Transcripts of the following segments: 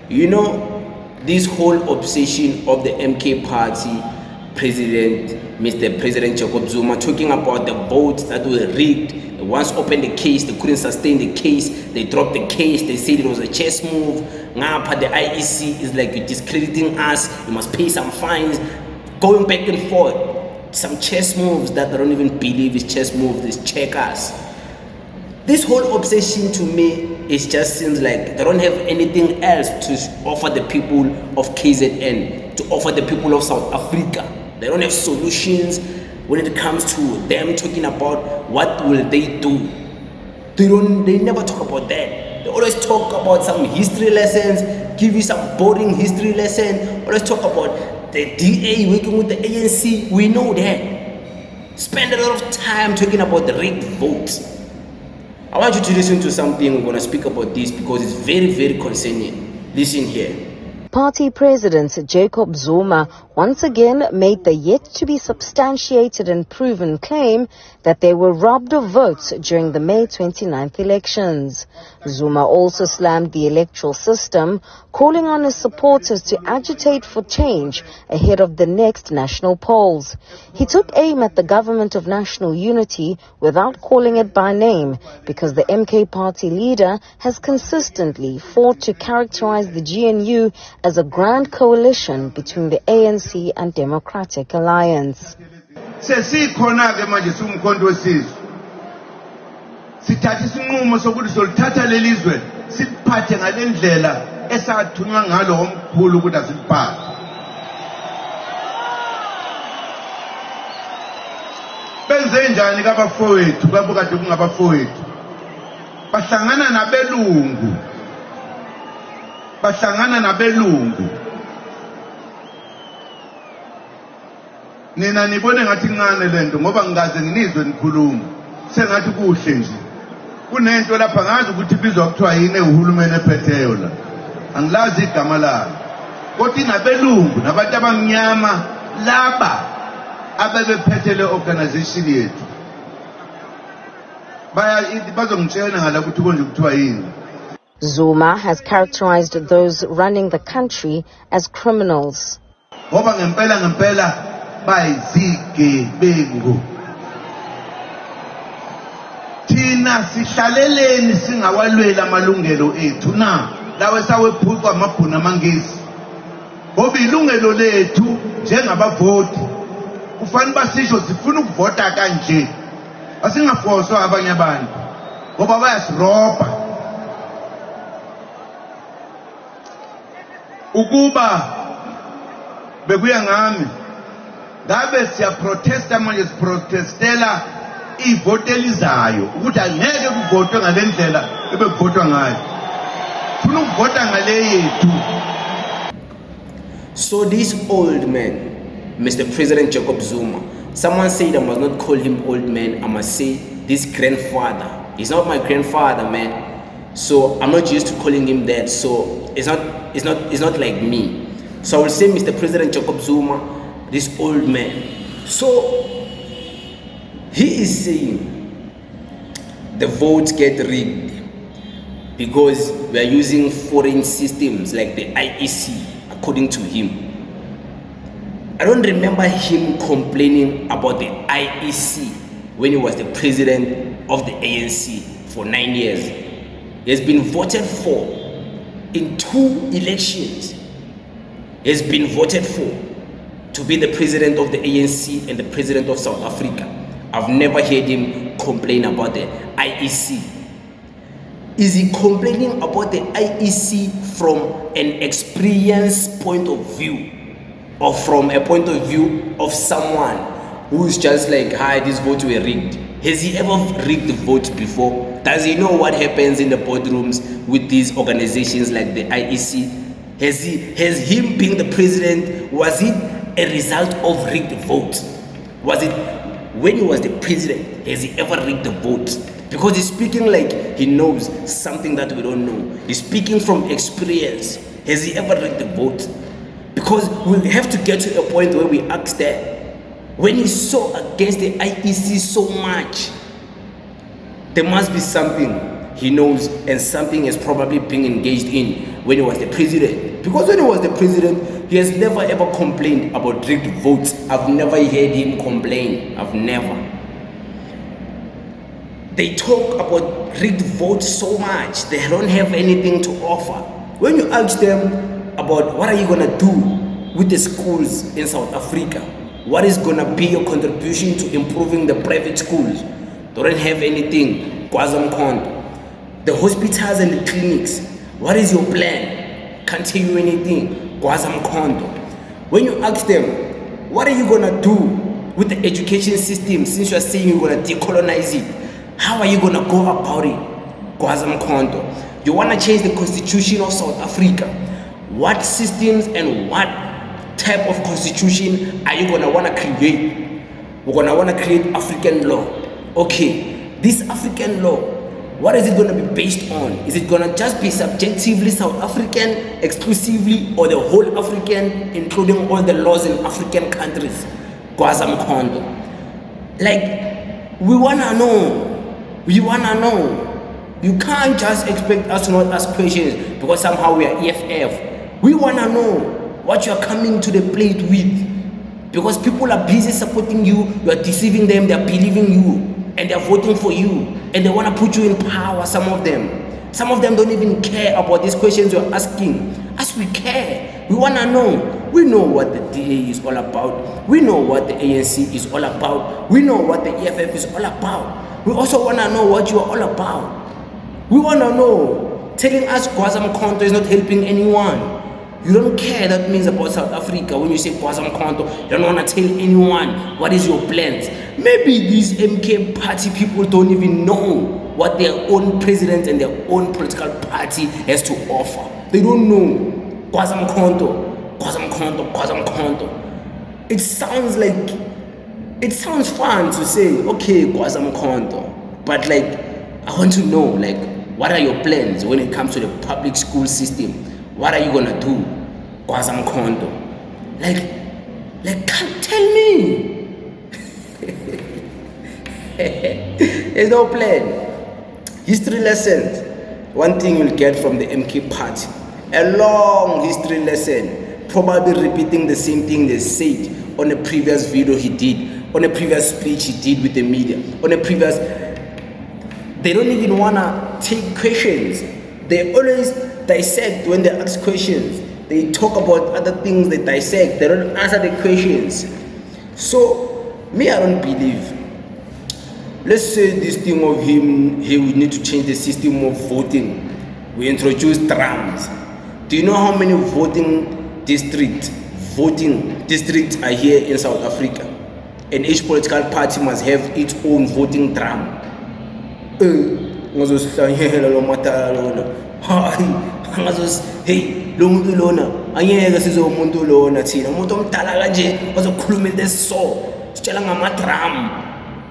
You know, this whole obsession of the MK party president, Mr. President Jacob Zuma, talking about the votes that were rigged. They once opened the case, they couldn't sustain the case, they dropped the case, they said it was a chess move. Ngapha, the IEC is like, you're discrediting us, you must pay some fines, going back and forth. Some chess moves that I don't even believe is chess moves, is checkers. This whole obsession to me, it just seems like they don't have anything else to offer the people of KZN, to offer the people of South Africa. They don't have solutions when it comes to them talking about what will they do. They never talk about that. They always talk about some history lessons, give you some boring history lesson, always talk about the DA working with the ANC. We know that. Spend a lot of time talking about the rigged votes. I want you to listen to something. We're going to speak about this because it's very, very concerning. Listen here. Party President Jacob Zuma once again made the yet-to-be substantiated and proven claim that they were robbed of votes during the May 29th elections. Zuma also slammed the electoral system, calling on his supporters to agitate for change ahead of the next national polls. He took aim at the government of national unity without calling it by name, because the MK party leader has consistently fought to characterize the GNU as a grand coalition between the ANC and Democratic Alliance. Sesikhona ke manje singumkhonto wesizwe. Sithatha isinqumo sokuthi solithatha lelizwe siphathe ngalendlela esathunywa ngalo omkhulu ukuthi asiphathe. Benze njani kabafowethu kabukade kungabafowethu? Bahlangana nabelungu. Nina nibone ngathi ncane lento ngoba ngikaze nginizwe nikhuluma sengathi kuhle nje kunento lapha ngazi ukuthi bizwa kuthiwa yini uhulumeni ephetheyo la angilazi igama layo kodwa inabelungu nabantu abamnyama laba abebephethe le organization yethu bazongitshela ngala ukuthi konje kuthiwa yini. Zuma has characterized those running the country as criminals. Ngoba ngempela bayizigebengu. Thina sihlaleleni singawalwela amalungelo ethu na lawe sawephucwa amabhunu amangisi. Ngoba ilungelo lethu njengabavoti kufanele basisho sifuna ukuvota kanje. Asingafoswa abanye abantu ngoba bayasirobha. Ukuba bekuya ngami ngabe siyaprotesta manje siprotestela ivote elizayo ukuthi angeke kuvotwe ngalendlela ebekuvotwa ngayo. Funa ukuvota ngale yethu. So this old man, Mr. President Jacob Zuma, someone said I must not call him old man, I must say this grandfather. He's not my grandfather, man. So I'm not used to calling him that. So it's not like me. So I will say Mr. President Jacob Zuma, this old man. So he is saying the votes get rigged because we are using foreign systems like the IEC, according to him. I don't remember him complaining about the IEC when he was the president of the ANC for 9 years. He has been voted for in 2 elections. He has been voted for to be the president of the ANC and the president of South Africa. I've never heard him complain about the IEC. Is he complaining about the IEC from an experience point of view, or from a point of view of someone who is just like, hi, these votes were rigged? Has he ever rigged the votes before? Does he know what happens in the boardrooms with these organizations like the IEC? Has him being the president, was it a result of rigged votes? Was it when he was the president, has he ever rigged the votes? Because he's speaking like he knows something that we don't know. He's speaking from experience. Has he ever rigged the votes? Because we have to get to a point where we ask that. When he's so against the IEC so much, there must be something he knows and something is probably being engaged in when he was the president. Because when he was the president, he has never ever complained about rigged votes. I've never heard him complain. I've never. They talk about rigged votes so much. They don't have anything to offer. When you ask them about what are you going to do with the schools in South Africa, what is going to be your contribution to improving the private schools, they don't have anything. The hospitals and the clinics, what is your plan? Can't tell you anything. When you ask them, what are you going to do with the education system since you are saying you're going to decolonize it? How are you going to go about it? You want to change the constitution of South Africa. What systems and what type of constitution are you going to want to create? We're going to want to create African law. Okay, this African law, what is it going to be based on? Is it going to just be subjectively South African, exclusively, or the whole African, including all the laws in African countries? Like, we want to know. We want to know. You can't just expect us to not ask questions because somehow we are EFF. We want to know what you are coming to the plate with. Because people are busy supporting you, you are deceiving them, they are believing you, and they are voting for you, and they want to put you in power, some of them. Some of them don't even care about these questions you're asking. As we care, we want to know. We know what the DA is all about. We know what the ANC is all about. We know what the EFF is all about. We also want to know what you are all about. We want to know. Telling us Kwazam Konto is not helping anyone. You don't care that means about South Africa when you say Kwazam Konto. You don't want to tell anyone what is your plans. Maybe these MK party people don't even know what their own president and their own political party has to offer. They don't know. Kwazam Konto, Kwazam Konto, Kwazam Konto. It sounds fun to say, okay, Kwazam Konto. But like, I want to know, like, what are your plans when it comes to the public school system? What are you gonna do? Kwazam Konto. Like, tell me. There's no plan. History lessons. One thing you'll get from the MK party. A long history lesson. Probably repeating the same thing they said on a previous video he did, on a previous speech he did with the media, on a previous... They don't even want to take questions. They always dissect when they ask questions. They talk about other things, they dissect. They don't answer the questions. So, me, I don't believe. Let's say this thing of him, hey, we need to change the system of voting. We introduce drums. Do you know how many voting districts are here in South Africa? And each political party must have its own voting drum. Ngazosihlangela lo matala lona hayi hey lo muntu lona angeke sizomuntu lona thina umuntu omdala kanje ozokhuluma into esiso sitshela ngamadrum.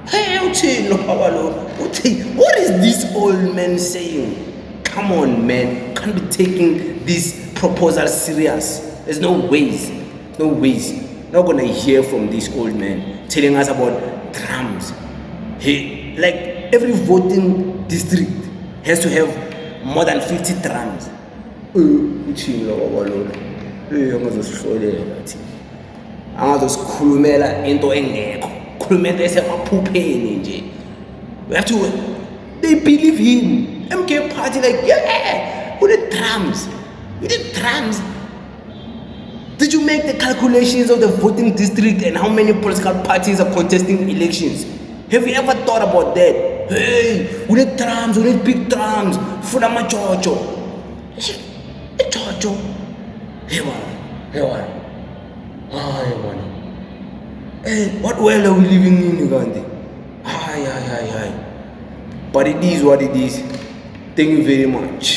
Hey uthini lo baba lo uthi, what is this old man saying? Come on, man, can't be taking this proposal serious. There's no ways. Not gonna hear from this old man telling us about drums. Hey, like, every voting district has to have more than 50 drums. We have to... They believe him. MK party like, yeah, with the drums. With the drums. Did you make the calculations of the voting district and how many political parties are contesting elections? Have you ever thought about that? Hey, we need drums, we need big drums. Funa machocho. Chocho. Hey, man. Hey, what world are we living in, Uganda? Hi. But it is what it is. Thank you very much.